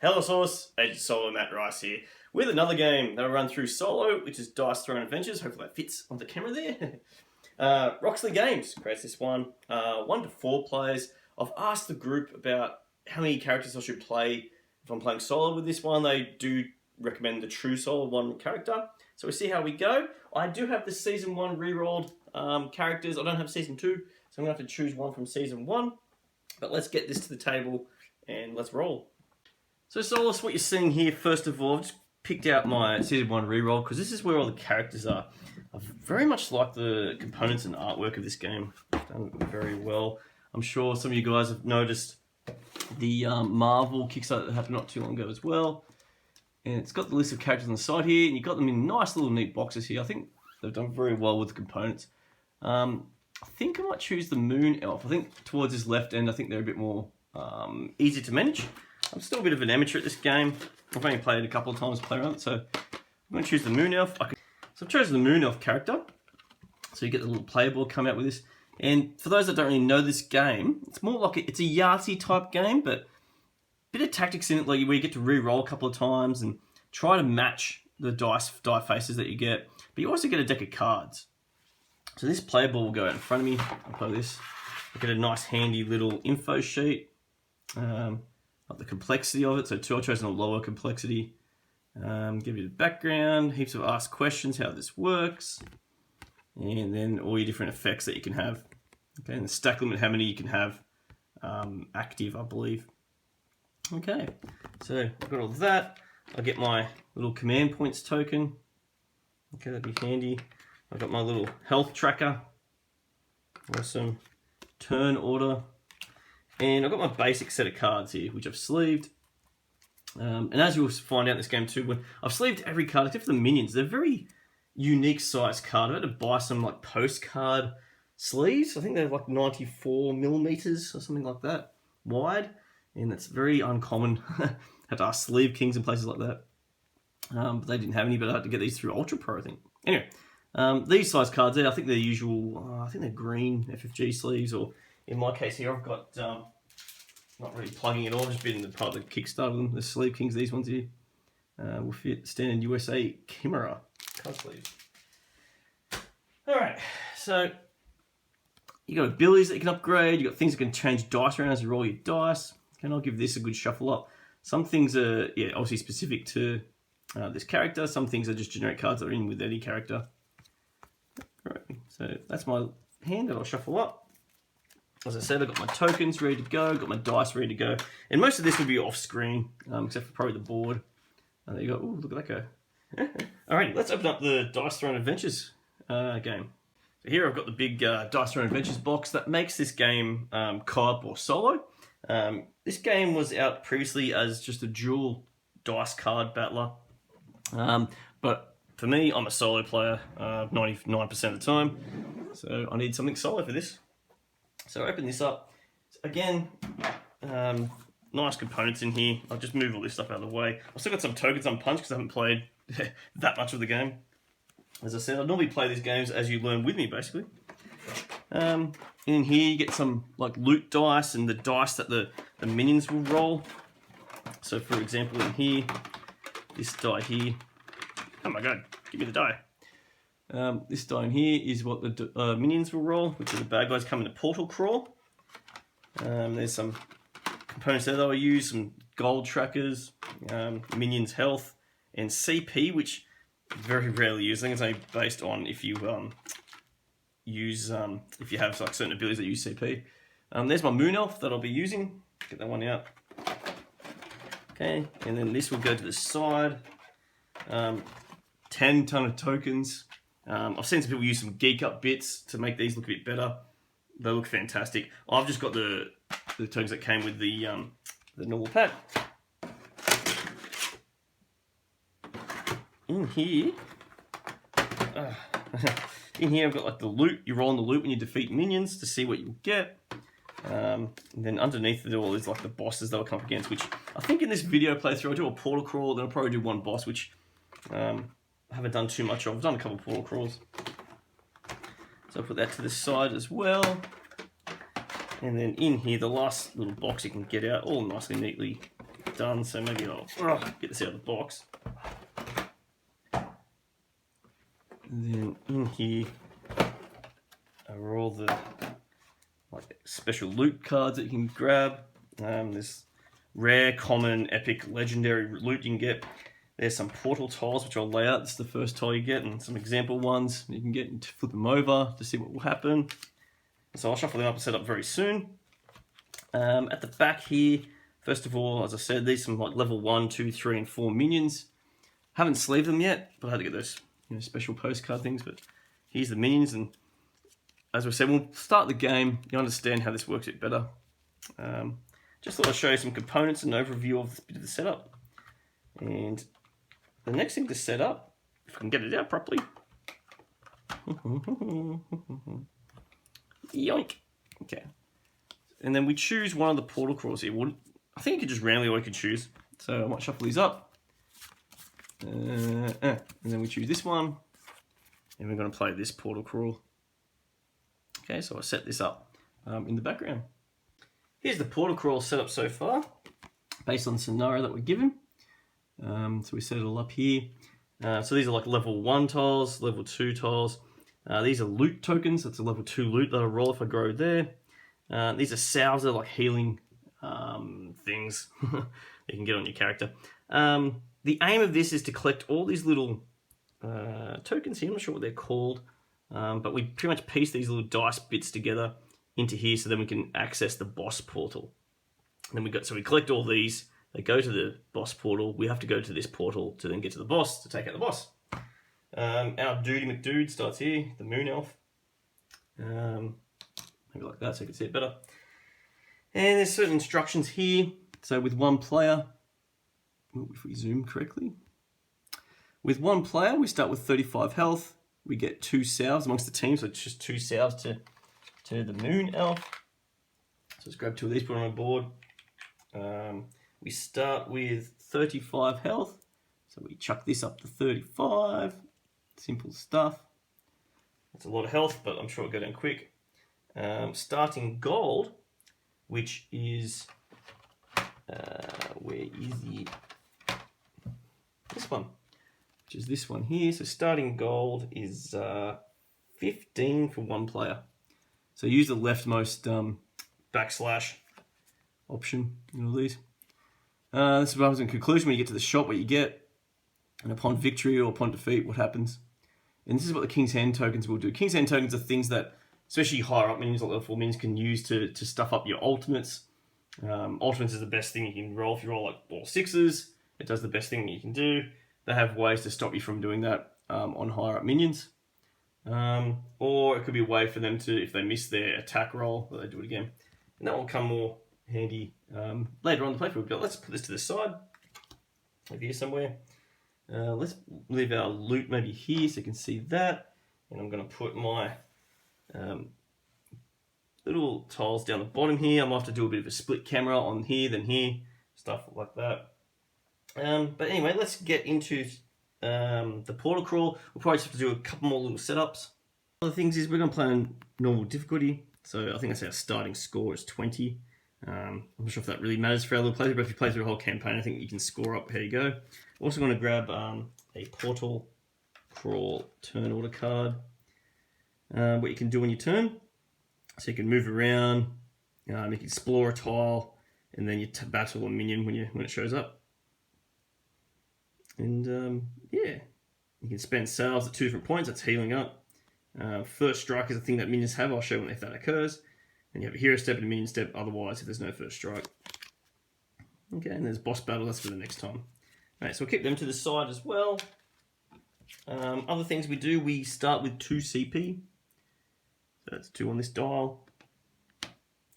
Hello Soloists, Agent Solo Matt Rice here, with another game that I run through solo, which is Dice Throne Adventures. Hopefully that fits on the camera there. Roxley Games creates this one, 1 to 4 players. I've asked the group about how many characters I should play if I'm playing solo with this one. They do recommend the true solo 1 character, so we'll see how we go. I do have the Season 1 rerolled characters. I don't have Season 2, so I'm going to have to choose one from Season 1. But let's get this to the table and let's roll. So Soloists, what you're seeing here, first of all, I've just picked out my Season 1 reroll because this is where all the characters are. I very much like the components and artwork of this game. It's done very well. I'm sure some of you guys have noticed the Marvel Kickstarter that happened not too long ago as well. And it's got the list of characters on the side here, and you've got them in nice little neat boxes here. I think they've done very well with the components. I think I might choose the Moon Elf. I think towards this left end, I think they're a bit more easy to manage. I'm still a bit of an amateur at this game. I've only played it a couple of times to play around, so I'm going to choose the Moon Elf. So I've chosen the Moon Elf character. So you get the little player board come out with this. And for those that don't really know this game, it's more like it's a Yahtzee type game, but a bit of tactics in it, like where you get to re-roll a couple of times and try to match the die faces that you get. But you also get a deck of cards. So this player board will go out in front of me. I'll play this. I get a nice handy little info sheet. Like the complexity of it. So I've chosen a lower complexity. Give you the background, heaps of asked questions, how this works. And then all your different effects that you can have. Okay, and the stack limit, how many you can have active, I believe. Okay, so I've got all that. I'll get my little command points token. Okay, that'd be handy. I've got my little health tracker. Awesome. Turn order. And I've got my basic set of cards here, which I've sleeved. And as you'll find out in this game too, when I've sleeved every card except for the minions. They're very unique size card. I had to buy some like postcard sleeves. I think they're like 94 millimeters or something like that wide. And that's very uncommon. Had to ask Sleeve Kings and places like that. But they didn't have any, but I had to get these through Ultra Pro, I think. Anyway, these size cards there, I think they're usual, I think they're green FFG sleeves, or in my case here, I've got, not really plugging it all, just been part of the Kickstarter of them, the Sleeve Kings, these ones here, will fit standard USA Chimera card sleeves. Alright, so you got abilities that you can upgrade, you got things that can change dice around as you roll your dice, and I'll give this a good shuffle up. Some things are, yeah, obviously specific to this character, some things are just generic cards that are in with any character. Alright, so that's my hand that I'll shuffle up. As I said, I've got my tokens ready to go, got my dice ready to go, and most of this will be off screen, except for probably the board. And there you go. Ooh, look at that go. Alrighty, let's open up the Dice Throne Adventures game. So here I've got the big Dice Throne Adventures box that makes this game co-op or solo. This game was out previously as just a dual dice card battler, but for me, I'm a solo player 99% of the time, so I need something solo for this. So open this up. Again, nice components in here. I'll just move all this stuff out of the way. I've still got some tokens unpunched because I haven't played that much of the game. As I said, I normally play these games as you learn with me, basically. In here you get some like loot dice and the dice that the minions will roll. So for example in here, this die here. Oh my god, give me the die. This die in here is what the minions will roll, which are the bad guys coming to Portal Crawl. There's some components there that I'll use, some gold trackers, minions health, and CP, which is very rarely used. I think it's only based on if you if you have like certain abilities that use CP. There's my Moon Elf that I'll be using. Get that one out. Okay, and then this will go to the side. 10 ton of tokens. I've seen some people use some geek up bits to make these look a bit better. They look fantastic. I've just got the tokens that came with the normal pack. In here, I've got like the loot. You roll on the loot when you defeat minions to see what you get. And then underneath it all is like the bosses that I'll come up against, which I think in this video playthrough I'll do a portal crawl, then I'll probably do one boss, which I haven't done too much of. I've done a couple of portal crawls. So I'll put that to the side as well. And then in here, the last little box you can get out all nicely, neatly it done, so maybe I'll get this out of the box. And then in here are all the special loot cards that you can grab. There's rare, common, epic, legendary loot you can get. There's some portal tiles which I'll lay out. This is the first tile you get, and some example ones you can get and flip them over to see what will happen. So I'll shuffle them up and set up very soon. At the back here, first of all, as I said, these are some like level 1, 2, 3, and 4 minions. Haven't sleeved them yet, but I had to get those special postcard things. But here's the minions, and as we said, we'll start the game. You understand how this works a bit better. Just thought I'd show you some components and an overview of this bit of the setup. And the next thing to set up, if I can get it out properly. Yoink. Okay. And then we choose one of the portal crawls here. I think you could just randomly what you could choose. So I might shuffle these up. And then we choose this one. And we're going to play this portal crawl. Okay, so I set this up in the background. Here's the portal crawl setup so far, based on the scenario that we're given. So we set it all up here. So these are like level 1 tiles, level 2 tiles. These are loot tokens. That's a level 2 loot that I'll roll if I grow there. These are salves, they're like healing things you can get on your character. The aim of this is to collect all these little tokens here. I'm not sure what they're called, but we pretty much piece these little dice bits together into here so then we can access the boss portal. And then we collect all these. They go to the boss portal. We have to go to this portal to then get to the boss, to take out the boss. Our Duty McDude starts here, the Moon Elf. Maybe like that so you can see it better. And there's certain instructions here. So with one player, if we zoom correctly, with one player we start with 35 health. We get 2 salves amongst the team, so it's just 2 salves to the Moon Elf. So let's grab 2 of these, put them on board. We start with 35 health, so we chuck this up to 35. Simple stuff. That's a lot of health, but I'm sure it'll go down quick. Starting gold, which is where is it? This one, which is this one here. So starting gold is 15 for one player. So use the leftmost backslash option in all these. This is what happens in conclusion when you get to the shop, what you get, and upon victory or upon defeat, what happens. And this is what the King's Hand tokens will do. King's Hand tokens are things that, especially higher up minions, like level 4 minions, can use to stuff up your ultimates. Ultimates is the best thing you can roll. If you roll like all 6s, it does the best thing you can do. They have ways to stop you from doing that on higher up minions. Or it could be a way for them to, if they miss their attack roll, that they do it again. And that will come more handy later on in the playthrough. But let's put this to the side, over here somewhere. Let's leave our loot maybe here so you can see that. And I'm going to put my little tiles down the bottom here. I might have to do a bit of a split camera on here, then here, stuff like that. But anyway, let's get into the portal crawl. We'll probably just have to do a couple more little setups. One of the things is we're going to play on normal difficulty. So I think that's our starting score is 20. I'm not sure if that really matters for our little playthrough, but if you play through the whole campaign, I think you can score up. Here you go. Also going to grab a portal crawl turn order card. What you can do on your turn. So you can move around, you can explore a tile, and then you battle a minion when it shows up. And yeah, you can spend salves at 2 different points. That's healing up. First strike is a thing that minions have. I'll show you if that occurs. And you have a hero step and a minion step. Otherwise, if there's no first strike. Okay, and there's boss battle. That's for the next time. All right, so we'll keep them to the side as well. Other things we do, we start with 2 CP. So that's 2 on this dial.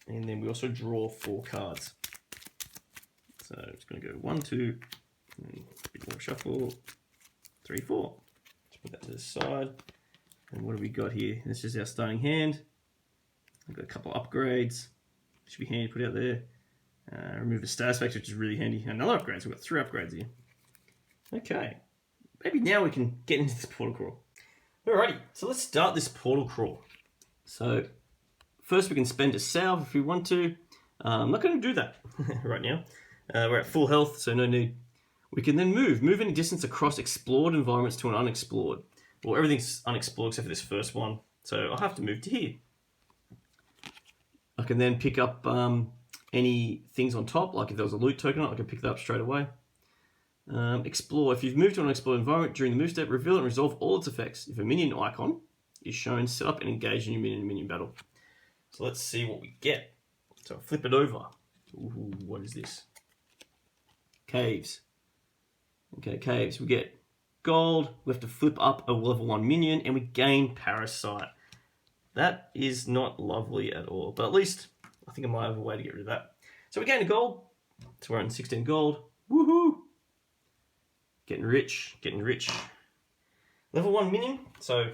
And then we also draw 4 cards. So it's going to go 1, 2, and a bit more shuffle, 3, 4. Let's put that to the side. And what have we got here? This is our starting hand. I've got a couple of upgrades. Should be handy to put out there. Remove the status effect, which is really handy. Another upgrade, so we've got 3 upgrades here. Okay. Maybe now we can get into this portal crawl. Alrighty, so let's start this portal crawl. So first we can spend a salve if we want to. I'm not going to do that right now. We're at full health, so no need. We can then move any distance across explored environments to an unexplored. Well, everything's unexplored except for this first one, so I'll have to move to here. I can then pick up any things on top, like if there was a loot token, I can pick that up straight away. Explore. If you've moved to an unexplored environment during the move step, reveal and resolve all its effects. If a minion icon is shown, set up and engage in your minion battle. So let's see what we get. So I'll flip it over. Ooh, what is this? Caves. Okay, caves. We get gold. We have to flip up a level 1 minion, and we gain Parasite. That is not lovely at all, but at least I think I might have a way to get rid of that. So we gain a gold. So we're on 16 gold. Woohoo! Getting rich, getting rich. Level 1 minion. So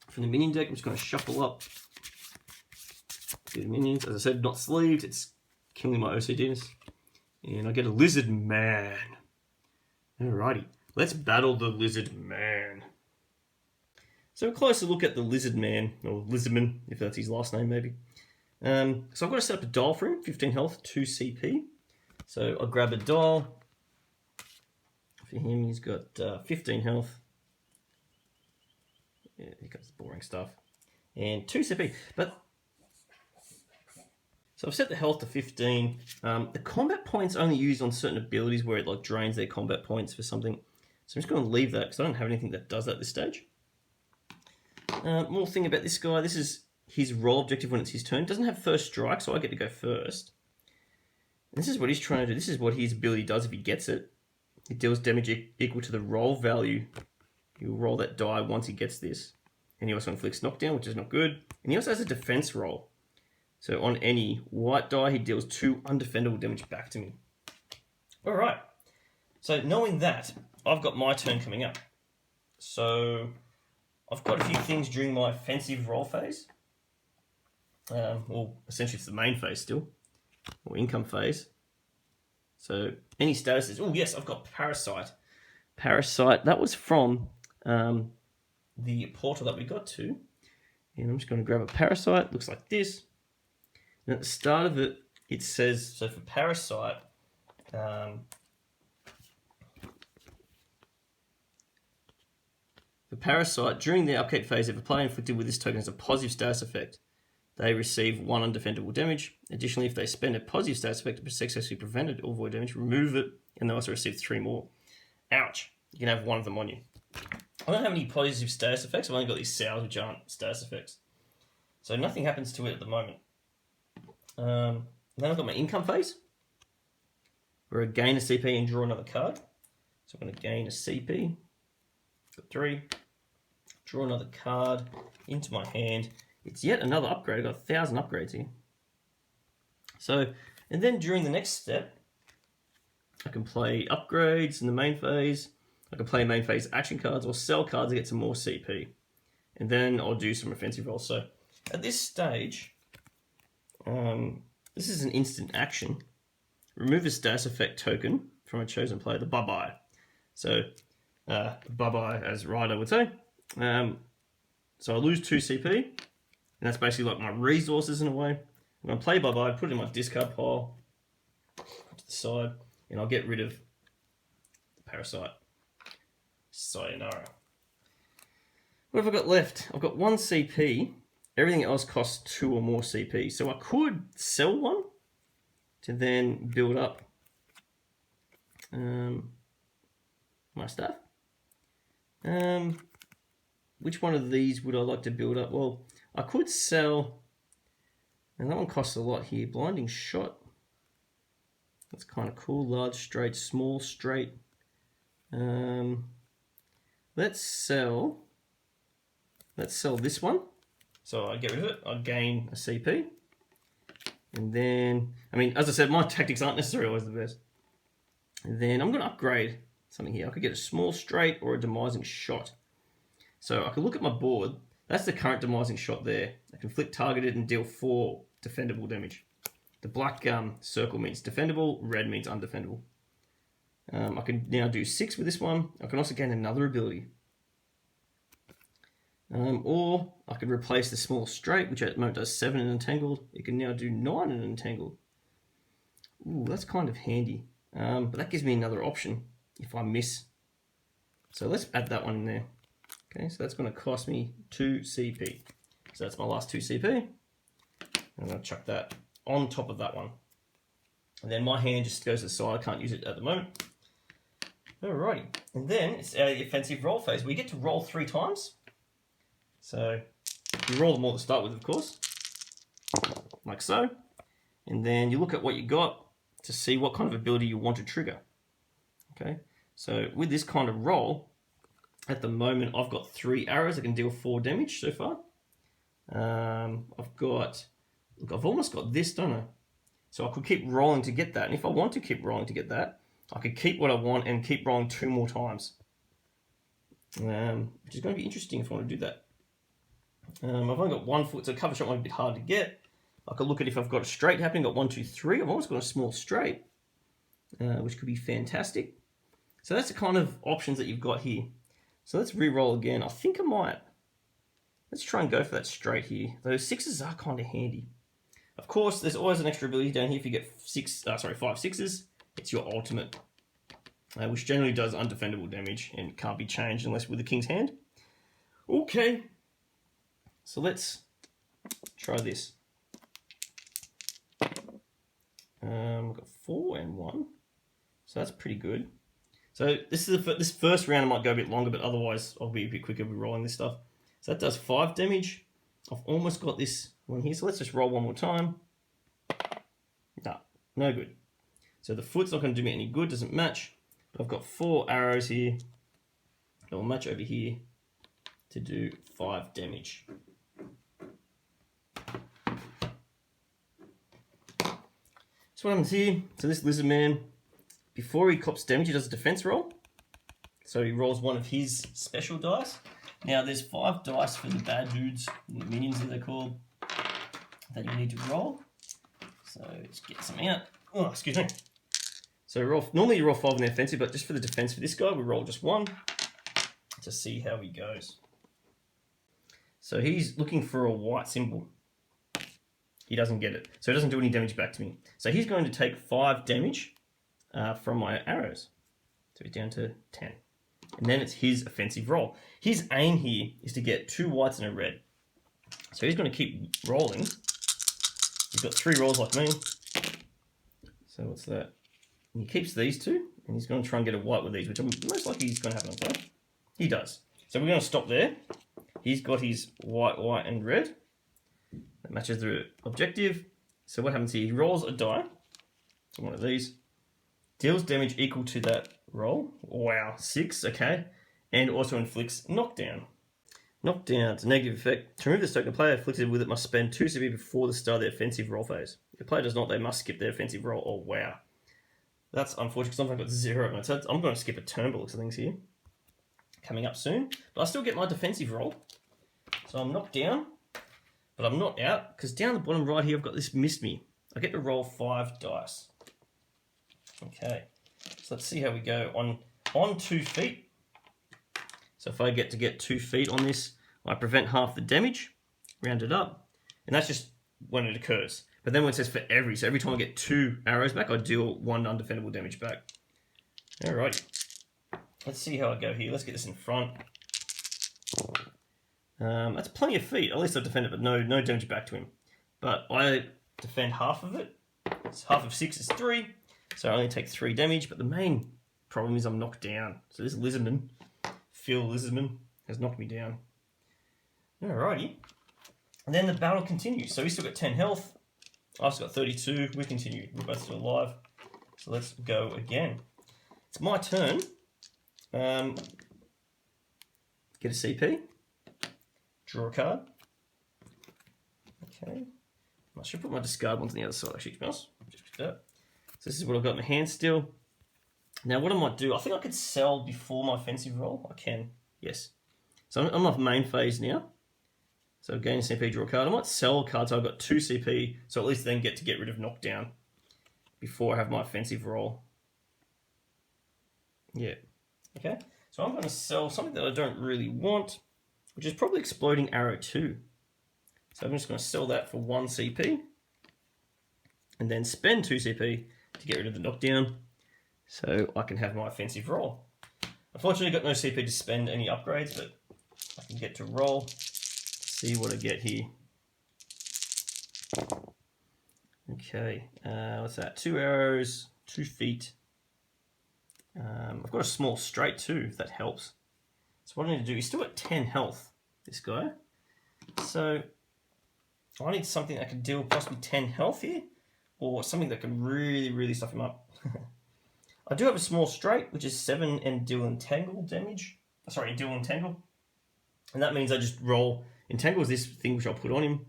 from the minion deck, I'm just going to shuffle up the minions. As I said, not sleeved. It's killing my OCDness. And I get a lizard man. Alrighty, let's battle the lizard man. So a closer look at the lizard man, or lizardman, if that's his last name maybe. So I've got to set up a dial for him, 15 health, 2 CP. So I'll grab a dial. For him, he's got 15 health. Yeah, he got the boring stuff. And 2 CP. But so I've set the health to 15. The combat points only used on certain abilities where it like drains their combat points for something. So I'm just going to leave that because I don't have anything that does that at this stage. More thing about this guy. This is his role objective when it's his turn. Doesn't have first strike, so I get to go first. And this is what he's trying to do. This is what his ability does if he gets it. It deals damage equal to the roll value. He'll roll that die once he gets this. And he also inflicts knockdown, which is not good. And he also has a defense roll. So on any white die, he deals 2 undefendable damage back to me. Alright. So knowing that, I've got my turn coming up. So I've got a few things during my offensive roll phase. Well, essentially it's the main phase still. Or income phase. So any statuses. Oh yes, I've got Parasite. Parasite, that was from the portal that we got to. And I'm just going to grab a Parasite. Looks like this. And at the start of it, it says, so for Parasite, the Parasite, during the upkeep phase, if a player inflicted with this token has a positive status effect, they receive 1 undefendable damage. Additionally, if they spend a positive status effect to successfully prevent it or avoid damage, remove it, and they also receive 3 more. Ouch. You can have 1 of them on you. I don't have any positive status effects. I've only got these sours, which aren't status effects. So nothing happens to it at the moment. Then I've got my income phase, where I gain a CP and draw another card. So I'm going to gain a CP. Got 3. Draw another card into my hand. It's yet another upgrade. I've got 1,000 upgrades here. So, and then during the next step, I can play upgrades in the main phase. I can play main phase action cards or sell cards to get some more CP. And then I'll do some offensive rolls. So at this stage, this is an instant action. Remove a status effect token from a chosen player, the bye-bye. So, bye-bye, as Ryder would say. So I lose 2 CP. And that's basically like my resources in a way. I'm going to play bye-bye, put it in my discard pile, to the side, and I'll get rid of the Parasite. Sayonara. What have I got left? I've got 1 CP. Everything else costs 2 or more CP. So I could sell 1 to then build up my stuff. Which one of these would I like to build up? Well, I could sell, and that one costs a lot here. Blinding Shot. That's kind of cool. Large straight, small straight. Let's sell this one. So I get rid of it. I gain a CP. And then, I mean, as I said, my tactics aren't necessarily always the best. And then I'm going to upgrade something here. I could get a small straight or a demising shot. So I can look at my board. That's the current demising shot there. I can flick targeted and deal 4 defendable damage. The black circle means defendable, red means undefendable. I can now do 6 with this one. I can also gain another ability. Or I could replace the small straight, which at the moment does 7 in entangled. It can now do 9 in entangled. Ooh, that's kind of handy. But that gives me another option if I miss. So let's add that one in there. Okay, so that's going to cost me 2 CP. So that's my last 2 CP. I'm going to chuck that on top of that one. And then my hand just goes to the side. I can't use it at the moment. Alrighty. And then it's our offensive roll phase. We get to roll 3 times. So you roll them all to start with, of course. Like so. And then you look at what you got to see what kind of ability you want to trigger. Okay. So with this kind of roll, at the moment I've got 3 arrows that can deal 4 damage so far. I've almost got this, don't I? So I could keep rolling to get that. And if I want to keep rolling to get that, I could keep what I want and keep rolling 2 more times. Which is going to be interesting if I want to do that. I've only got 1 foot, so cover shot might be a bit hard to get. I could look at if I've got a straight happening, got 1, 2, 3. I've almost got a small straight, which could be fantastic. So that's the kind of options that you've got here. So let's re-roll again. I think I might. Let's try and go for that straight here. Those 6s are kind of handy. Of course, there's always an extra ability down here if you get 5 6s. It's your ultimate, which generally does undefendable damage and can't be changed unless with the King's Hand. Okay, so let's try this. We've got 4 and 1, so that's pretty good. So this is this first round I might go a bit longer, but otherwise I'll be a bit quicker with rolling this stuff. So that does 5 damage. I've almost got this one here, so let's just roll one more time. No good. So the foot's not going to do me any good, doesn't match. But I've got 4 arrows here that will match over here to do 5 damage. So what happens here, so this lizard man, before he cops damage, he does a defense roll. So he rolls one of his special dice. Now there's 5 dice for the bad dudes, the minions as they're called, that you need to roll. So let's get some out. Oh, excuse me. So normally you roll 5 in the offensive, but just for the defense for this guy, we roll just 1 to see how he goes. So he's looking for a white symbol. He doesn't get it. So he doesn't do any damage back to me. So he's going to take 5 damage from my arrows. So he's down to 10. And then it's his offensive roll. His aim here is to get 2 whites and a red. So he's going to keep rolling. He's got 3 rolls like me. So what's that? And he keeps these 2, and he's going to try and get a white with these, which I'm most likely he's going to have on play. He does. So we're going to stop there. He's got his white, white, and red. That matches the objective. So what happens here? He rolls a die. So one of these. Deals damage equal to that roll. Wow, 6, okay. And also inflicts knockdown. Knockdown, it's a negative effect. To remove this token, the player afflicted with it must spend 2 CP before the start of their offensive roll phase. If the player does not, they must skip their offensive roll. Oh, wow. That's unfortunate because I've got 0. So I'm going to skip a turn by looks of things here. Coming up soon. But I still get my defensive roll. So I'm knocked down. But I'm not out because down the bottom right here, I've got this missed me. I get to roll 5 dice. Okay. So let's see how we go. On 2 feet. So if I get to get 2 feet on this, I prevent half the damage, round it up, and that's just when it occurs. But then when it says for every, so every time I get 2 arrows back, I deal 1 undefendable damage back. Alright, let's see how I go here. Let's get this in front. That's plenty of feet. At least I defend it, but no damage back to him. But I defend half of it. So half of 6 is 3, so I only take 3 damage. But the main problem is I'm knocked down. So this lizardman, Phil Lizardman, has knocked me down. Alrighty. And then the battle continues. So he's still got 10 health. I've still got 32. We continue. We're both still alive. So let's go again. It's my turn. Get a CP. Draw a card. Okay. I should put my discard ones on the other side, actually, mouse. Just that. So this is what I've got in my hand still. Now, what I might do, I think I could sell before my offensive roll. I can, yes. So I'm off main phase now. So gain CP, draw a card. I might sell a card so I've got 2 CP, so at least then get rid of knockdown before I have my offensive roll. Yeah. Okay. So I'm going to sell something that I don't really want, which is probably Exploding Arrow 2. So I'm just going to sell that for 1 CP, and then spend 2 CP to get rid of the knockdown, so I can have my offensive roll. Unfortunately, I've got no CP to spend any upgrades, but I can get to roll. See what I get here. Okay, what's that? 2 arrows, 2 feet. I've got a small straight too, if that helps. So what I need to do, he's still at 10 health, this guy. So I need something that can deal possibly 10 health here, or something that can really, really stuff him up. I do have a small straight, which is 7 and deal entangle damage. Sorry, deal entangle. And that means I just roll. Entangle is this thing which I'll put on him,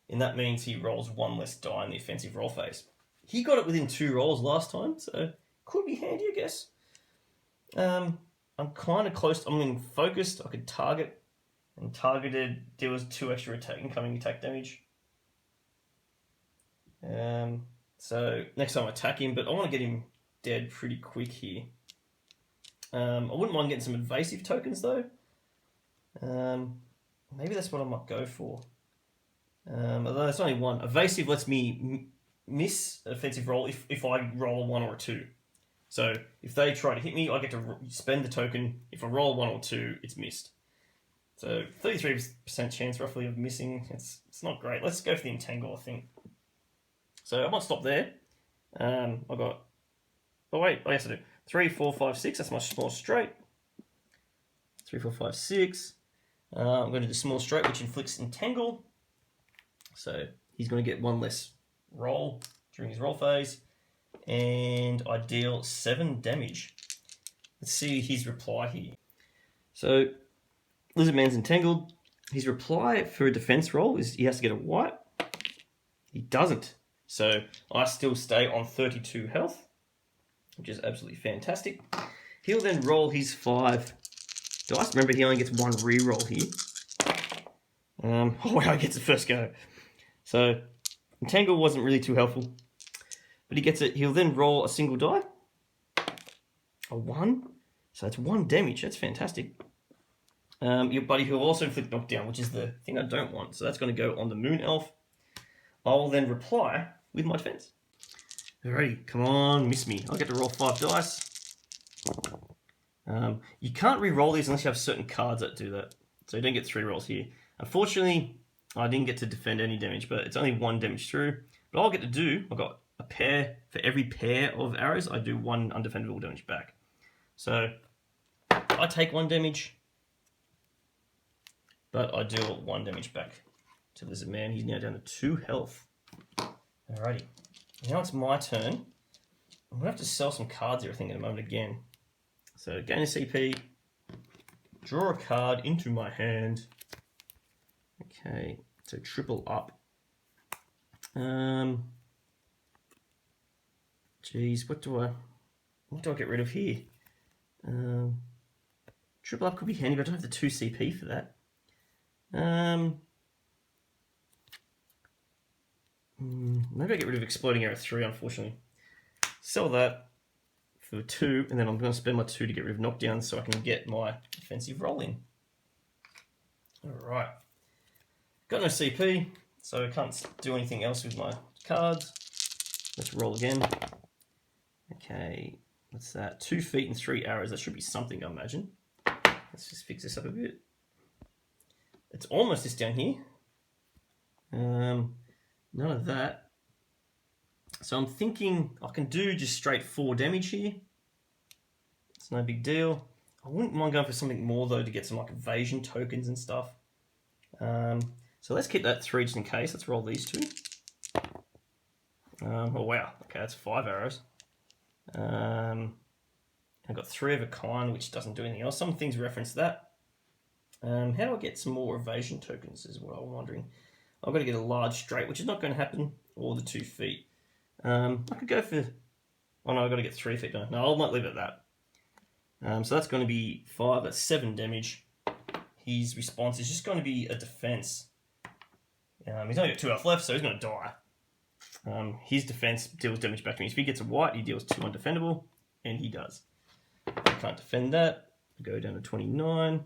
and that means he rolls 1 less die in the offensive roll phase. He got it within 2 rolls last time, so could be handy, I guess. I'm kind of close. I'm in focused. I could target, and targeted deals 2 extra incoming attack damage. So next time I attack him, but I want to get him dead pretty quick here. I wouldn't mind getting some evasive tokens though. Maybe that's what I might go for. Although it's only 1. Evasive lets me miss an offensive roll if I roll a 1 or a 2. So if they try to hit me, I get to spend the token. If I roll 1 or 2, it's missed. So 33% chance roughly of missing. It's not great. Let's go for the entangle, I think. So I might stop there. I got... Oh wait, yes I do. 3, 4, 5, 6. That's my small straight. 3, 4, 5, 6. I'm going to do the small straight, which inflicts entangle. So he's going to get 1 less roll during his roll phase. And I deal 7 damage. Let's see his reply here. So Lizard Man's entangled. His reply for a defense roll is he has to get a white. He doesn't. So I still stay on 32 health, which is absolutely fantastic. He'll then roll his 5 dice. Remember, he only gets 1 re-roll here. Oh wow, he gets the first go. So entangle wasn't really too helpful, but he gets it. He'll then roll a single die, a 1. So that's 1 damage. That's fantastic. But he'll also inflict knockdown, which is the thing I don't want. So that's going to go on the Moon Elf. I'll then reply with my defense. Alrighty, come on, miss me. I'll get to roll 5 dice. You can't re-roll these unless you have certain cards that do that. So you don't get 3 rolls here. Unfortunately, I didn't get to defend any damage, but it's only 1 damage through. But all I'll get to do, I've got a pair. For every pair of arrows, I do 1 undefendable damage back. So I take 1 damage, but I deal 1 damage back to Lizard Man. He's now down to 2 health. Alrighty. Now it's my turn. I'm going to have to sell some cards here, I think, in a moment again. So gain a CP, draw a card into my hand. Okay, so triple up. Geez, what do I get rid of here? Triple up could be handy, but I don't have the 2 CP for that. Maybe I get rid of Exploding Arrow 3, unfortunately. Sell that for 2, and then I'm going to spend my 2 to get rid of knockdown so I can get my offensive roll in. Alright. Got no CP, so I can't do anything else with my cards. Let's roll again. Okay, what's that? 2 feet and 3 arrows. That should be something, I imagine. Let's just fix this up a bit. It's almost this down here. None of that. So I'm thinking I can do just straight 4 damage here. It's no big deal. I wouldn't mind going for something more though to get some like evasion tokens and stuff. So let's keep that 3 just in case. Let's roll these 2. Oh wow, okay, that's 5 arrows. I've got 3 of a kind, which doesn't do anything else. Some things reference that. How do I get some more evasion tokens is what I'm wondering. I've got to get a large straight, which is not going to happen, or the 2 feet. I could go for... Oh no, I've got to get 3 feet. No, I might leave it at that. So that's going to be 5, that's 7 damage. His response is just going to be a defense. He's only got 2 health left, so he's going to die. His defense deals damage back to me. If he gets a white, he deals 2 undefendable, and he does. I can't defend that. Go down to 29.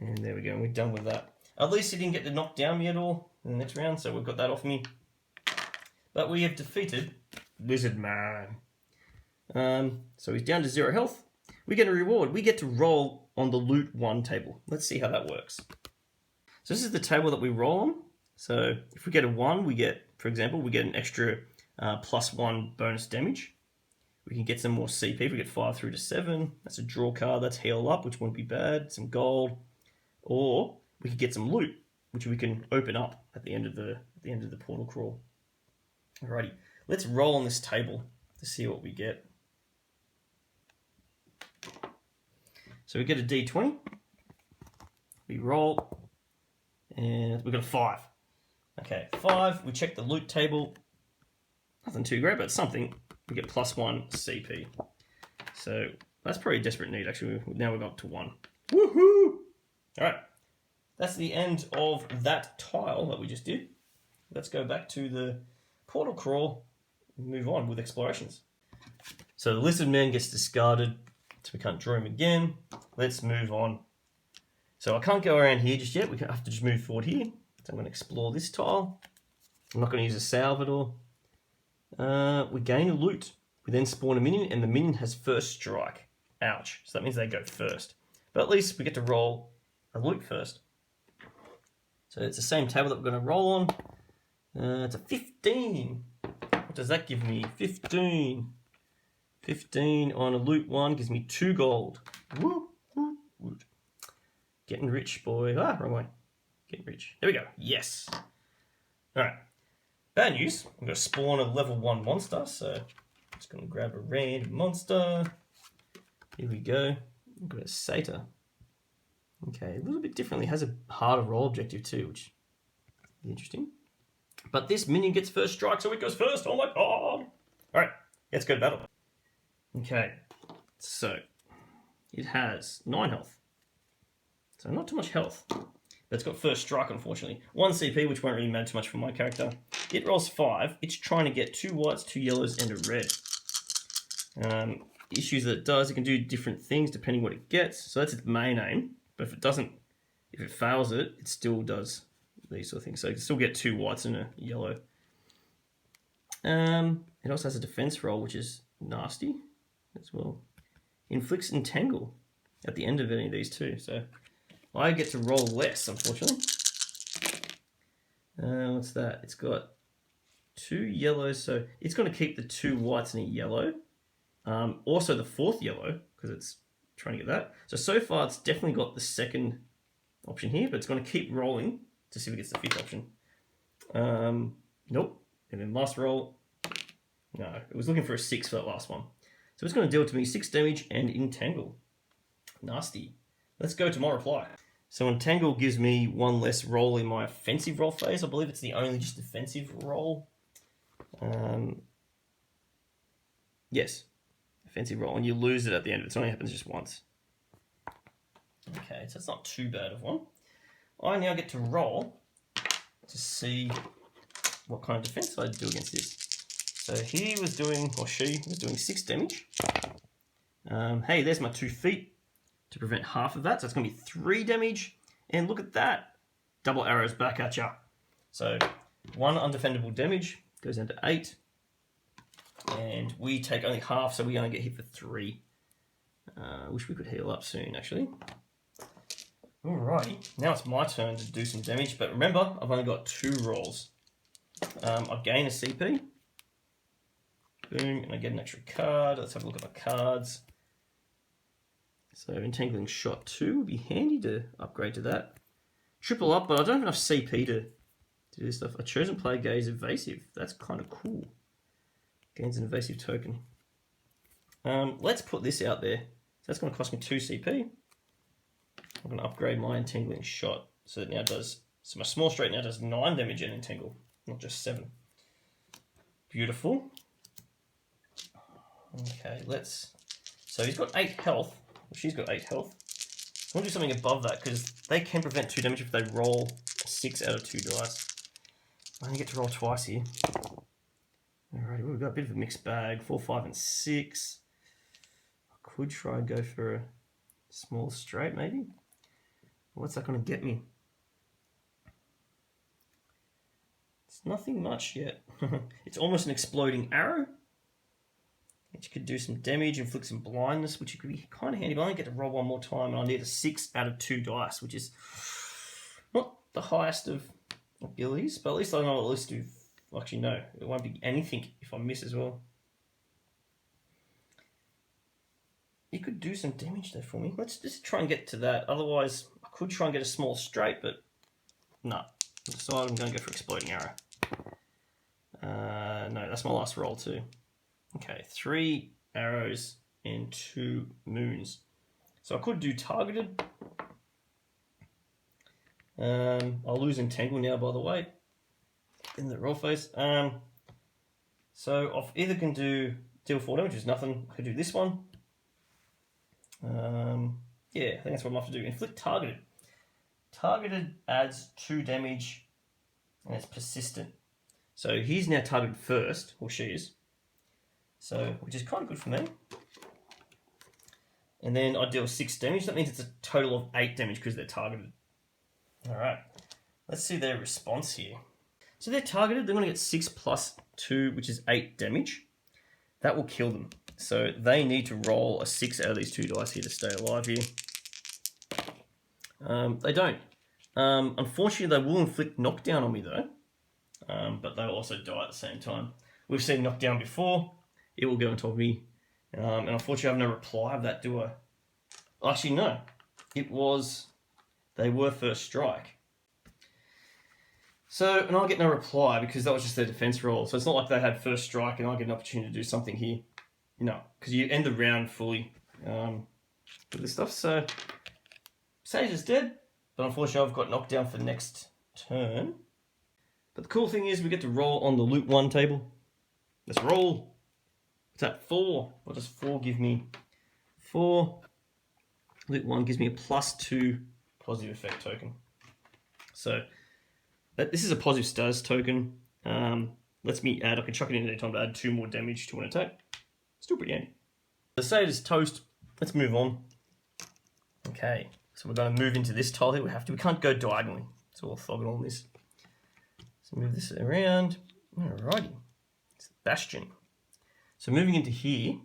And there we go, and we're done with that. At least he didn't get to knock down me at all in the next round, so we've got that off me. But we have defeated Lizard Man. So he's down to 0 health. We get a reward. We get to roll on the loot 1 table. Let's see how that works. So this is the table that we roll on. So if we get a 1, we get, for example, we get an extra +1 bonus damage. We can get some more CP if we get 5 through to 7. That's a draw card. That's heal up, which won't be bad. Some gold. Or we could get some loot, which we can open up at the end of the portal crawl. Alrighty, let's roll on this table to see what we get. So we get a D20. We roll, and we got a 5. Okay, 5. We check the loot table. Nothing too great, but something. We get +1 CP. So that's probably a desperate need, actually. Now we've got up to 1. Woohoo! Alright, that's the end of that tile that we just did. Let's go back to the portal crawl and move on with explorations. So the lizard man gets discarded, so we can't draw him again. Let's move on. So I can't go around here just yet. We have to just move forward here. So I'm going to explore this tile. I'm not going to use a salvador. We gain a loot. We then spawn a minion, and the minion has first strike. Ouch. So that means they go first. But at least we get to roll a loot first. So it's the same table that we're going to roll on. It's a 15. What does that give me? 15. 15 on a loot 1 gives me 2 gold. Woo, woo, woo. Getting rich, boy. Ah, wrong way. Getting rich. There we go. Yes. Alright. Bad news. I'm going to spawn a level 1 monster, so I'm just going to grab a random monster. Here we go. I've got a Satyr. Okay, a little bit differently. It has a harder roll objective too, which is interesting. But this minion gets first strike, so it goes first. Oh my god! Alright, let's go to battle. Okay, so it has 9 health. So not too much health. But it's got first strike, unfortunately. 1 CP, which won't really matter too much for my character. It rolls 5. It's trying to get 2 whites, 2 yellows, and a red. Issues that it does, it can do different things depending what it gets. So that's its main aim. But if it fails it, it still does these sort of things. So it can still get 2 whites and a yellow. It also has a defense roll, which is nasty as well. Inflicts Entangle at the end of any of these too. So I get to roll less, unfortunately. What's that? It's got 2 yellows, so it's going to keep the 2 whites and a yellow. Also the 4th yellow, because it's trying to get that. So far it's definitely got the 2nd option here, but it's going to keep rolling to see if it gets the 5th option. Nope. And then last roll, no, it was looking for a 6 for that last one. So it's going to deal to me 6 damage and Entangle. Nasty. Let's go to my reply. So Entangle gives me 1 less roll in my offensive roll phase. I believe it's the only just defensive roll. Yes. Offensive roll, and you lose it at the end of it. It only happens just once. Okay, so it's not too bad of one. I now get to roll to see what kind of defense I do against this. So he was doing, or she was doing 6 damage. Hey, there's my 2 feet to prevent half of that. So it's going to be 3 damage. And look at that. Double arrows back at ya. So 1 undefendable damage goes down to 8. And we take only half, so we only get hit for 3. Wish we could heal up soon, actually. Alrighty, now it's my turn to do some damage, but remember, I've only got 2 rolls. I gain a CP. Boom, and I get an extra card. Let's have a look at my cards. So Entangling Shot 2 would be handy to upgrade to that. Triple up, but I don't have enough CP to do this stuff. A chosen player gains evasive. That's kind of cool. Gains an evasive token. Let's put this out there. So that's going to cost me 2 CP. I'm going to upgrade my Entangling Shot. So it now does, so my small straight now does 9 damage and Entangle, not just 7. Beautiful. Okay, so he's got 8 health. Well, she's got 8 health. I want to do something above that because they can prevent 2 damage if they roll 6 out of 2 dice. I only get to roll twice here. Alright, we've got a bit of a mixed bag. 4, 5, and 6. I could try and go for a small straight, maybe. What's that going to get me? It's nothing much yet. It's almost an exploding arrow. which could do some damage, inflict some blindness, which could be kind of handy, but I only get to roll one more time, and I need a 6 out of 2 dice, which is not the highest of abilities, but at least I know what at least do. Actually, no, it won't be anything if I miss as well. You could do some damage though for me. Let's just try and get to that. Otherwise, I could try and get a small straight, but no. So I'm going to go for Exploding Arrow. No, that's my last roll too. Okay, 3 arrows and 2 moons. So I could do Targeted. I'll lose Entangle now, by the way, in the roll phase. So I either can do deal 4 damage, which is nothing. I could do this one. Yeah, I think that's what I'm going to have to do. Inflict Targeted. Targeted adds 2 damage, and it's persistent. So he's now targeted first, or she is. So, which is kind of good for me. And then I deal 6 damage. That means it's a total of 8 damage because they're targeted. Alright, let's see their response here. So they're targeted. They're going to get 6 plus 2, which is 8 damage. That will kill them. So they need to roll a 6 out of these 2 dice here to stay alive here. They don't. Unfortunately, they will inflict knockdown on me though. But they'll also die at the same time. We've seen knockdown before. It will go on top of me. And unfortunately, I have no reply of that, do I? Actually, no. It was... They were first strike. So, and I'll get no reply because that was just their defense roll. So it's not like they had first strike and I get an opportunity to do something here. No, because you end the round fully with this stuff. So, Sage is dead. But unfortunately, I've got knockdown for next turn. But the cool thing is we get to roll on the loot 1 table. Let's roll. What's that? 4. What does 4 give me? 4. Loot 1 gives me a +2 positive effect token. So this is a positive status token. Lets me add, I can chuck it in any time to add 2 more damage to an attack. Still pretty handy. The Satyr is toast. Let's move on. Okay, so we're going to move into this tile here. We can't go diagonally. So we'll orthogonal on this. So move this around. Alrighty. It's Bastion. So moving into here,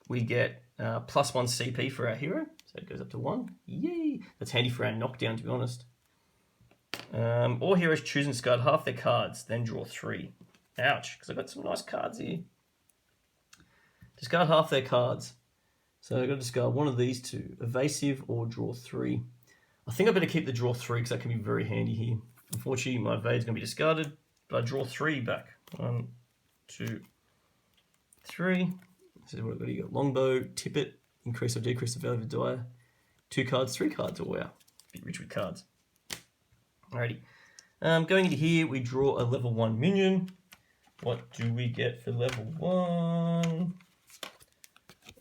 we get +1 CP for our hero. So it goes up to 1. Yay! That's handy for our knockdown, to be honest. All heroes choose and discard half their cards, then draw 3. Ouch, because I've got some nice cards here. Discard half their cards. So I've got to discard one of these 2. Evasive or draw 3. I think I better keep the draw 3 because that can be very handy here. Unfortunately, my evade's going to be discarded, but I draw 3 back. 1, 2, 3. This is what I've got. You got Longbow, Tippet, increase or decrease the value of a die. 2 cards, 3 cards. Oh wow, be rich with cards. Alrighty. Going into here, we draw a level 1 minion. What do we get for level 1?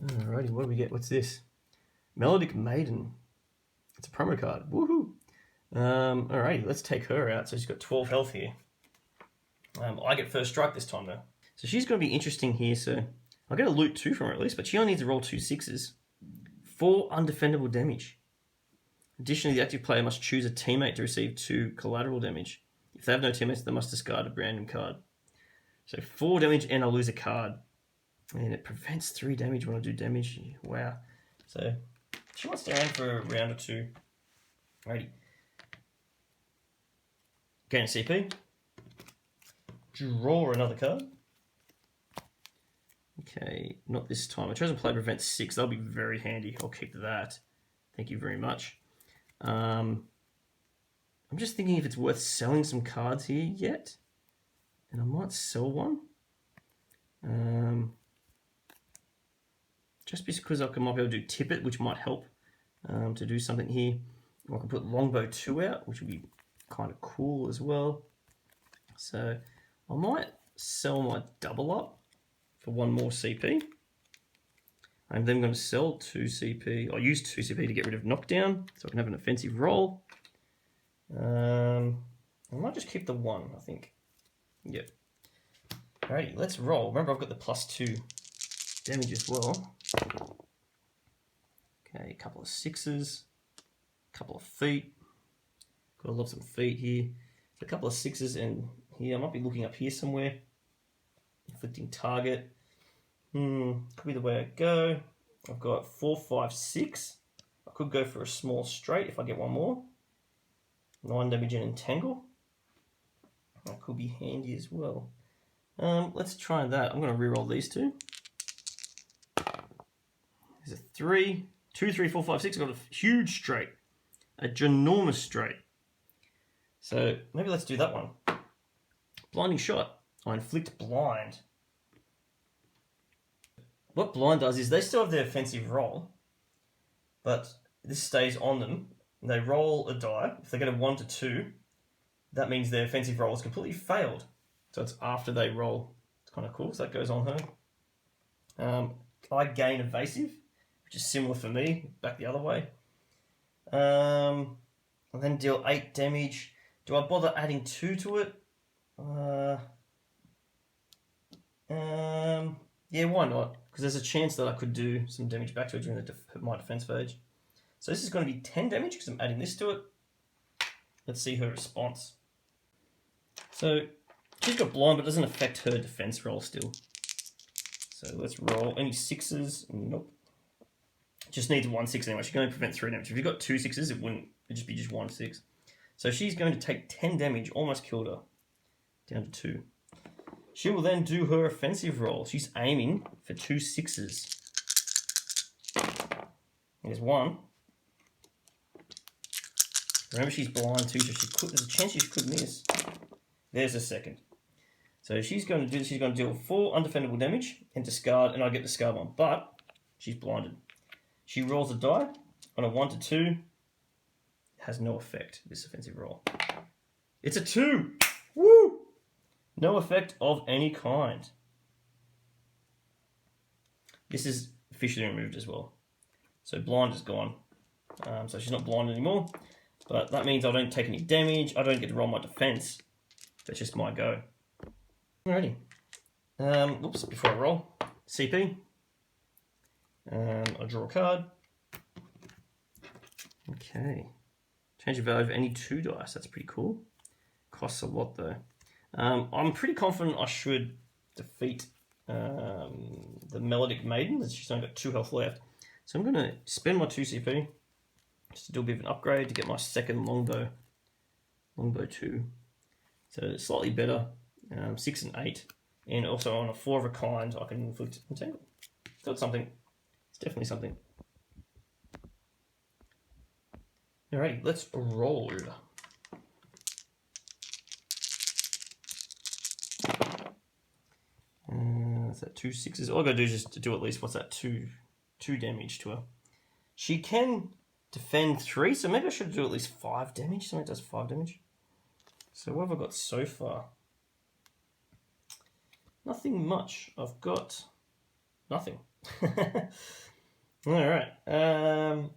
Alrighty, what do we get? What's this? Melodic Maiden. It's a promo card. Woohoo! Alrighty, let's take her out. So she's got 12 health here. I get first strike this time though. So she's going to be interesting here. So I'll get a loot 2 from her at least, but she only needs to roll 2 6s. 4 undefendable damage. Additionally, the active player must choose a teammate to receive 2 collateral damage. If they have no teammates, they must discard a random card. So 4 damage and I'll lose a card. And it prevents 3 damage when I do damage. Wow. So she wants to aim for a round or 2. Alrighty. Gain a CP. Draw another card. Okay, not this time. A chosen player prevents 6. That'll be very handy. I'll keep that. Thank you very much. I'm just thinking if it's worth selling some cards here yet. And I might sell one. Just because I might be able to do Tippet, which might help to do something here. Or I can put Longbow 2 out, which would be kind of cool as well. So I might sell my double up for 1 more CP. I'm then going to sell 2 CP. I'll use 2 CP to get rid of knockdown, so I can have an offensive roll. I might just keep the 1, I think. Yep. Alrighty, let's roll. Remember, I've got the +2 damage as well. Okay, a couple of 6s, a couple of feet. Gotta love some feet here. So a couple of 6s, and here I might be looking up here somewhere. Inflicting target. Could be the way I go. I've got 4, 5, 6. I could go for a small straight if I get one more. 9 damage and entangle. That could be handy as well. Let's try that. I'm going to reroll these two. There's a 3, 2, 3, 4, 5, 6. I've got a huge straight. A ginormous straight. So maybe let's do that one. Blinding shot. I inflict blind. What blind does is they still have their offensive roll, but this stays on them. They roll a die. If they get a 1 to 2, that means their offensive roll is completely failed. So it's after they roll. It's kind of cool. So that goes on her. I gain evasive, which is similar for me, back the other way. And then deal 8 damage. Do I bother adding 2 to it? Yeah, why not? Because there's a chance that I could do some damage back to it during my defense phase. So this is going to be 10 damage because I'm adding this to it. Let's see her response. So she's got blind, but it doesn't affect her defense roll still. So let's roll any 6s. Nope. Just needs 1 6 anyway. She can only prevent 3 damage. If you've got 2 6s, it'd just be just 1 6. So she's going to take 10 damage, almost killed her. Down to 2. She will then do her offensive roll. She's aiming for 2 6s. There's 1. Remember, she's blind too, so there's a chance she could miss. There's a second. So she's going to do. She's going to deal 4 undefendable damage and discard, and I get the discard one. But she's blinded. She rolls a die on a 1 to 2. It has no effect. This offensive roll. It's a 2. Woo! No effect of any kind. This is officially removed as well. So blind is gone. So she's not blind anymore. But that means I don't take any damage. I don't get to roll my defense. That's just my go. Alrighty. Oops, before I roll. CP. I draw a card. Okay. Change the value of any 2 dice. That's pretty cool. Costs a lot though. I'm pretty confident I should defeat the Melodic Maiden. She's only got 2 health left. So I'm going to spend my 2 CP just to do a bit of an upgrade to get my second longbow. Longbow 2. So slightly better. 6 and 8. And also on a 4 of a kind, I can inflict entangle. So it's something. It's definitely something. Alrighty, let's roll. That's that 2 6s. All I gotta do is just to do at least, what's that, 2 damage to her. She can defend 3, so maybe I should do at least 5 damage. Something that does 5 damage. So what have I got so far? Nothing much. I've got nothing. Alright. Don't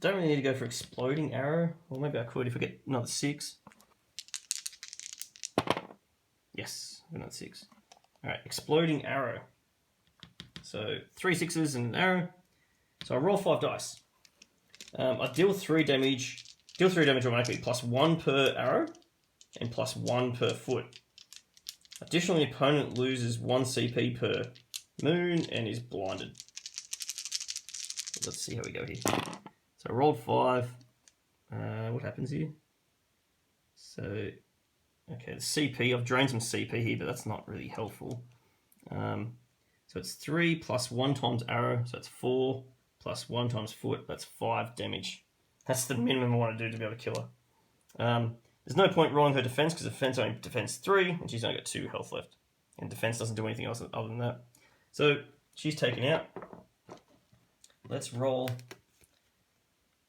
really need to go for exploding arrow. Or maybe I could if I get another 6. Yes, another 6. Alright, exploding arrow. So 3 6s and an arrow. So I roll 5 dice. I deal 3 damage. Deal 3 damage automatically, +1 per arrow and +1 per foot. Additionally, the opponent loses 1 CP per moon and is blinded. Let's see how we go here. So I rolled 5. What happens here? So, okay, the CP, I've drained some CP here, but that's not really helpful. So it's 3 + 1 times arrow, so it's 4 + 1 times foot, that's 5 damage. That's the minimum I want to do to be able to kill her. There's no point rolling her defense because defense only defends 3 and she's only got 2 health left. And defense doesn't do anything else other than that. So she's taken out. Let's roll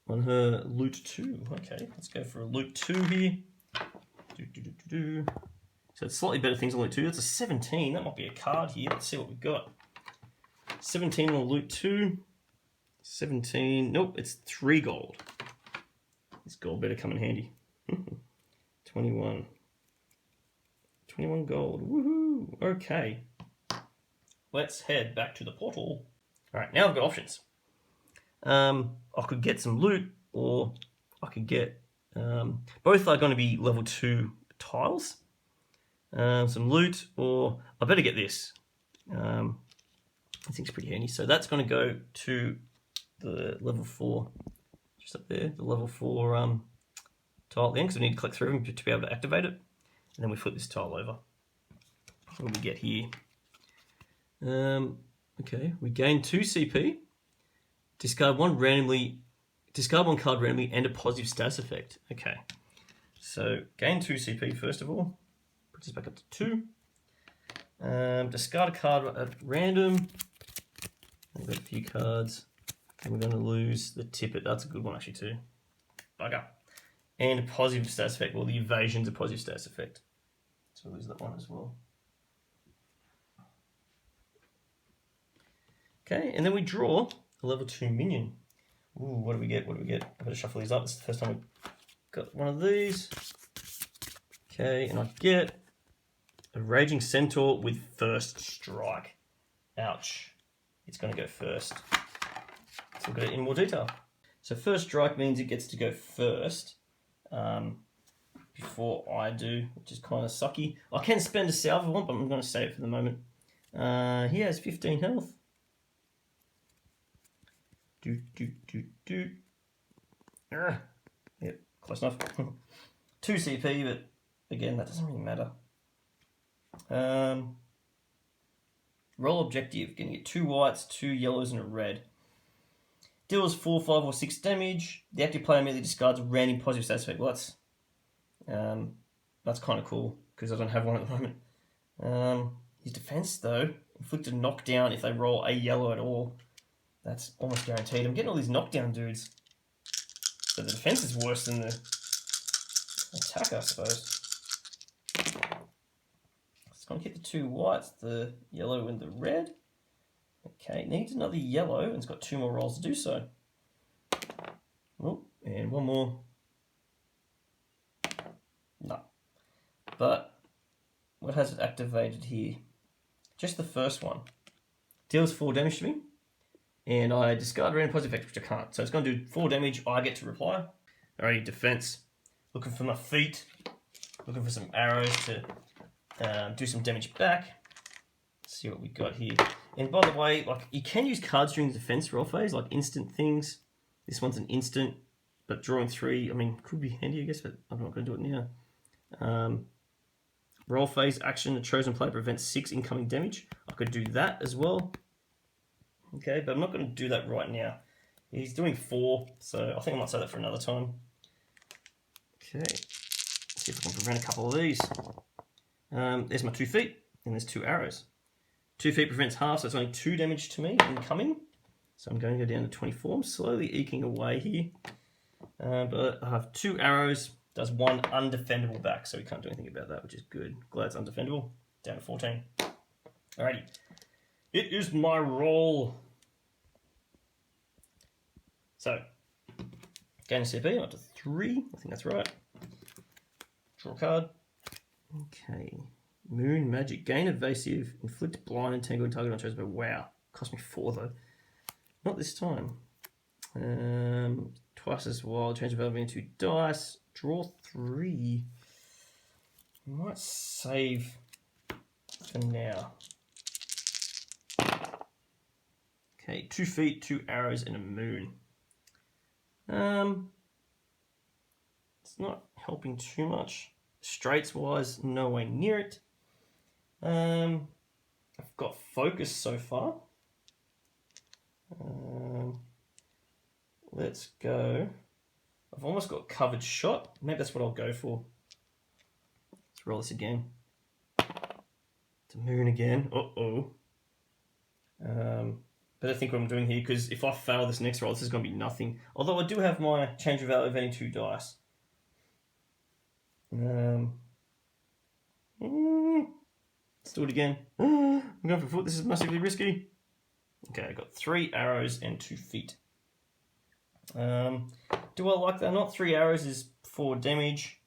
on her loot 2. Okay, let's go for a loot 2 here. So it's slightly better things on loot 2. That's a 17. That might be a card here. Let's see what we've got. 17 on loot 2. 17. Nope, it's 3 gold. This gold better come in handy. 21. 21 gold. Woohoo! Okay. Let's head back to the portal. Alright, now I've got options. I could get some loot, or I could get... both are going to be level 2 tiles. Some loot, or... I better get this. thing's pretty handy. So that's going to go to the level 4, just up there, the level 4 tile again, because we need to click through them to be able to activate it. And then we flip this tile over. What do we get here? Okay, we gain 2 CP, discard one card randomly, and a positive status effect. Okay, so gain 2 CP first of all, puts us back up to 2. Discard a card at random. We've got a few cards, and we're going to lose the tippet. That's a good one actually too. Bugger. And a positive status effect. Well, the evasion's a positive status effect, so we'll lose that one as well. Okay, and then we draw a level 2 minion. Ooh, what do we get? What do we get? I better shuffle these up. This is the first time we've got one of these. Okay, and I get a Raging Centaur with first strike. Ouch. It's going to go first. So we'll get it in more detail. So first strike means it gets to go first before I do, which is kind of sucky. I can spend a salve if I want, but I'm going to save it for the moment. He has 15 health. Yep, close enough. 2 CP, but again, that doesn't really matter. Roll objective. Going to get 2 whites, 2 yellows, and a red. Deals 4, 5, or 6 damage. The active player immediately discards a random positive status effect. Well, that's kind of cool, because I don't have one at the moment. His defense, though, inflict a knockdown if they roll a yellow at all. That's almost guaranteed. I'm getting all these knockdown dudes. So the defense is worse than the attack, I suppose. It's going to keep the 2 whites, the yellow and the red. Okay, needs another yellow, and it's got 2 more rolls to do so. Oh, and one more. No. But what has it activated here? Just the first one. Deals 4 damage to me. And I discard random positive effect, which I can't. So it's going to do 4 damage. I get to reply. Alrighty, defense. Looking for my feet. Looking for some arrows to do some damage back. Let's see what we got here. And by the way, like, you can use cards during the defense roll phase, like instant things. This one's an instant, but drawing 3, I mean, could be handy, I guess, but I'm not going to do it now. Roll phase action, the chosen player prevents 6 incoming damage. I could do that as well. Okay, but I'm not going to do that right now. He's doing 4, so I think I might say that for another time. Okay, let's see if I can prevent a couple of these. There's my 2 feet, and there's 2 arrows. 2 feet prevents half, so it's only 2 damage to me incoming. So I'm going to go down to 24. I'm slowly eking away here. But I have 2 arrows, does 1 undefendable back, so we can't do anything about that, which is good. Glad it's undefendable. Down to 14. Alrighty. It is my roll. So, gain a CP up to 3. I think that's right. Draw a card. Okay. Moon Magic. Gain evasive. Inflict blind and tangle and target on chosen. But wow. Cost me 4 though. Not this time. Twice as wild. Change availability into dice. Draw 3. I might save for now. Okay, 2 feet, 2 arrows, and a moon. It's not helping too much. Straights wise, no way near it. I've got focus so far. Let's go. I've almost got covered shot. Maybe that's what I'll go for. Let's roll this again. It's a moon again. Uh-oh. But I think what I'm doing here, because if I fail this next roll, this is going to be nothing. Although I do have my change of value of any 2 dice. Let's do it again. I'm going for foot. This is massively risky. Okay, I got 3 arrows and 2 feet. Do I like that or not? 3 arrows is 4 damage.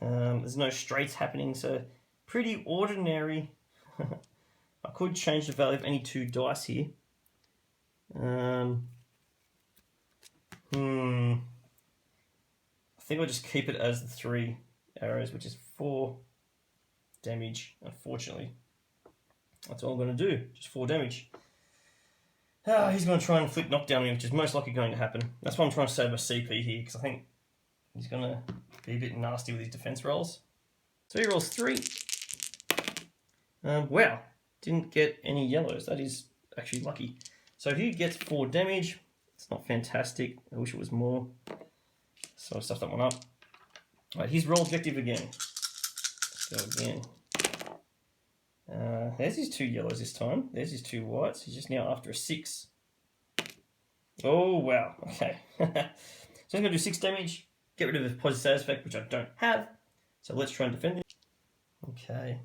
There's no straights happening, so pretty ordinary. I could change the value of any 2 dice here. I think I'll just keep it as the 3 arrows, which is 4 damage, unfortunately. That's all I'm going to do, just 4 damage. He's going to try and flick knockdown me, which is most likely going to happen. That's why I'm trying to save my CP here, because I think he's going to be a bit nasty with his defense rolls. So he rolls 3. Wow, didn't get any yellows. That is actually lucky. So he gets 4 damage. It's not fantastic. I wish it was more. So I stuffed that one up. Alright, he's roll objective again. Let's go again. There's his 2 yellows this time. There's his 2 whites. He's just now after a 6. Oh, wow. Okay. So he's going to do 6 damage. Get rid of his positive status effect, which I don't have. So let's try and defend it. Okay.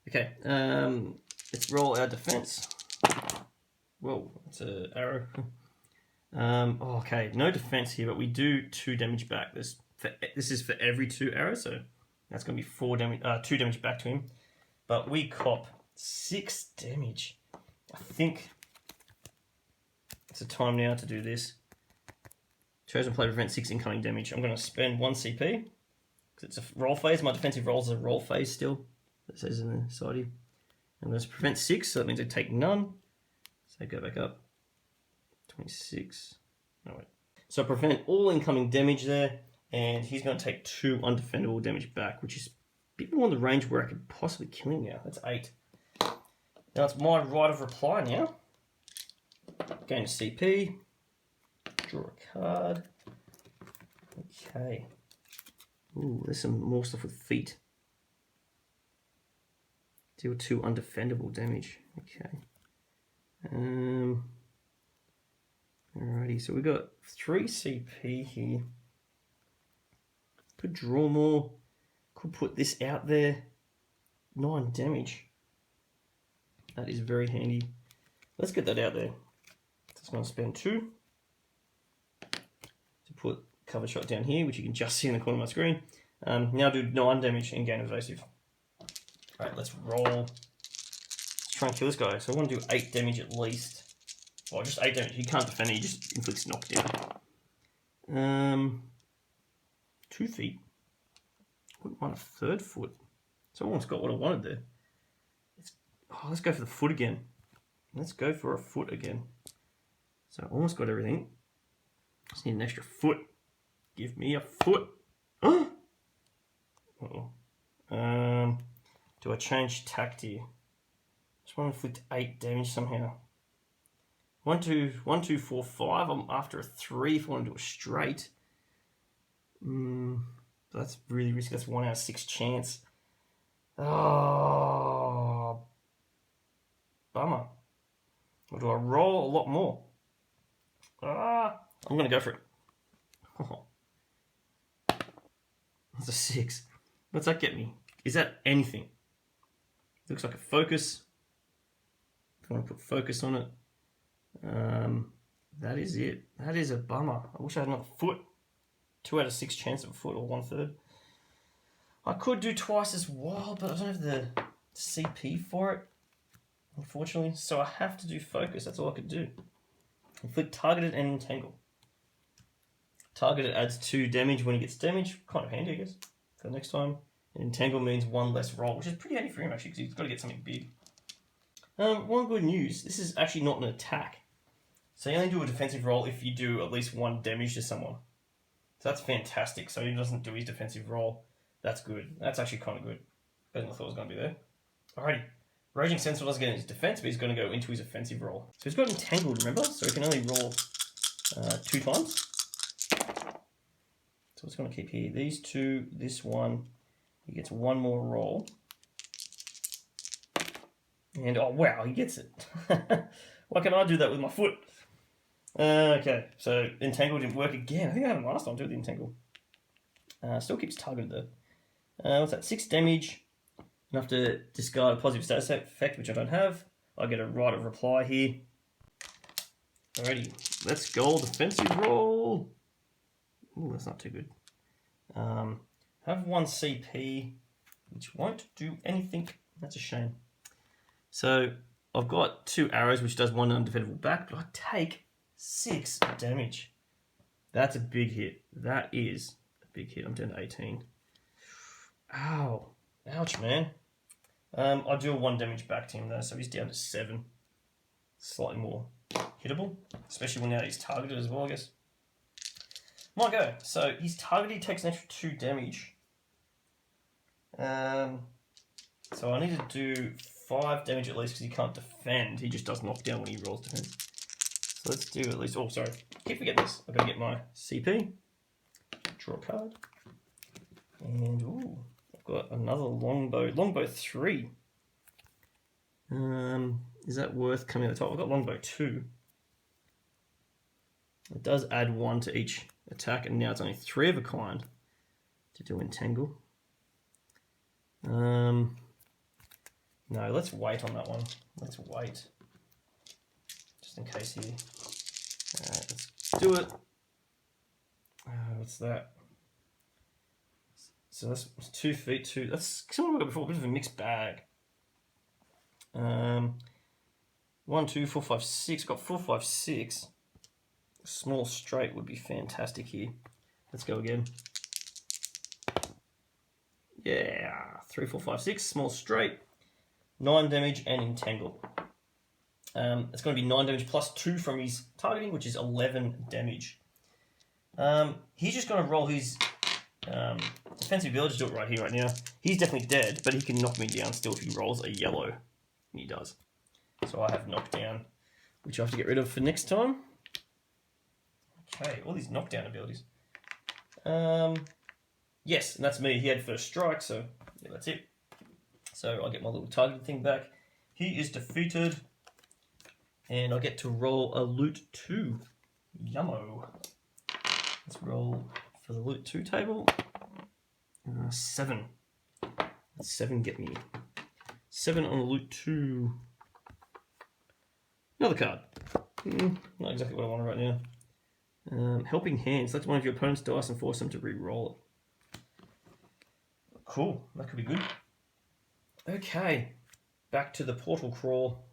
Okay. Let's roll our defense. Whoa, that's an arrow. Okay, no defense here, but we do 2 damage back. This is for every 2 arrows, so that's going to be 4 damage, 2 damage back to him. But we cop 6 damage. I think it's a time now to do this. Chosen player prevents 6 incoming damage. I'm going to spend 1 CP because it's a roll phase. My defensive rolls are a roll phase still. That says in the side here. I'm going to prevent 6, so that means I take none. So go back up. 26. No, wait. So prevent all incoming damage there, and he's going to take 2 undefendable damage back, which is a bit more in the range where I could possibly kill him now. That's 8. Now it's my right of reply now. Gain a CP. Draw a card. Okay. Ooh, there's some more stuff with feet. Deal 2 undefendable damage. Okay. Alrighty, so we've got 3 CP here. Could draw more. Could put this out there. 9 damage. That is very handy. Let's get that out there. Just going to spend 2 to put cover shot down here, which you can just see in the corner of my screen. Now do 9 damage and gain evasive. Alright, let's roll. Let's try and kill this guy. So I want to do 8 damage at least. Well, just 8 damage. He can't defend it, he just inflicts knockdown. 2 feet. Wouldn't want a 3rd foot. So I almost got what I wanted there. Let's go for the foot again. Let's go for a foot again. So I almost got everything. Just need an extra foot. Give me a foot. Uh-oh. Do I change tact here? Just want to inflict 8 damage somehow. 1, 2, 1, 2, 4, 5. I'm after a 3 if I want to do a straight. That's really risky. That's 1 out of 6 chance. Oh, bummer. Or do I roll a lot more? I'm going to go for it. Oh. That's a 6. What's that get me? Is that anything? Looks like a focus. If I want to put focus on it. That is it. That is a bummer. I wish I had another foot. 2 out of 6 chance of a foot, or 1/3. I could do twice as wild, but I don't have the CP for it, unfortunately. So I have to do focus. That's all I could do. Inflict targeted and entangle. Targeted adds 2 damage when he gets damage. Kind of handy, I guess, for next time. And entangle means 1 less roll, which is pretty handy for him actually, because he's got to get something big. One good news. This is actually not an attack. So you only do a defensive roll if you do at least 1 damage to someone. So that's fantastic. So he doesn't do his defensive roll. That's good. That's actually kind of good. Better than I thought it was going to be there. Alrighty. Raging Centaur doesn't get in his defense, but he's going to go into his offensive roll. So he's got entangled, remember? So he can only roll 2 times. So what's going to keep here? These 2, this 1. He gets 1 more roll. And, oh wow, he gets it. Why can't I do that with my foot? Okay, so entangle didn't work again. I think I had him last time too, the entangle. Still keeps targeted though. What's that? 6 damage. Enough to discard a positive status effect, which I don't have. I get a right of reply here. Alrighty, let's go defensive roll. Ooh, that's not too good. Have 1 CP, which won't do anything. That's a shame. So I've got 2 arrows, which does 1 undefendable back, but I take 6 damage. That's a big hit. That is a big hit. I'm down to 18. Ow. Ouch, man. I deal 1 damage back to him though, so he's down to 7. Slightly more hittable, especially when now he's targeted as well, I guess. Might go. So he's targeted, takes an extra 2 damage. So I need to do 5 damage at least because he can't defend. He just does knockdown when he rolls defense. So let's do at least. Oh, sorry. Keep forgetting this. I've got to get my CP. Draw a card. And ooh, I've got another longbow. Longbow 3. Is that worth coming at the top? I've got longbow 2. It does add 1 to each attack, and now it's only 3 of a kind to do entangle. No, let's wait on that one. Let's wait. Just in case here. Alright, let's do it. What's that? So that's 2 feet, 2. That's something we got before, a bit of a mixed bag. 1, 2, 4, 5, 6. Got 4, 5, 6. Small straight would be fantastic here. Let's go again. Yeah, 3, 4, 5, 6. Small straight. 9 damage and entangle. It's going to be 9 damage plus 2 from his targeting, which is 11 damage. He's just going to roll his defensive ability. Just do it right here, right now. He's definitely dead, but he can knock me down still if he rolls a yellow. And he does. So I have knockdown, which I have to get rid of for next time. Okay, all these knockdown abilities. Yes, and that's me. He had first strike, so yeah, that's it. So I'll get my little targeted thing back. He is defeated, and I get to roll a loot 2. Yummo. Let's roll for the loot 2 table. 7. Let's 7 get me. 7 on loot 2. Another card. Not exactly what I want right now. Helping Hand. Select one of your opponent's dice and force them to re-roll it. Cool. That could be good. Okay. Back to the portal crawl.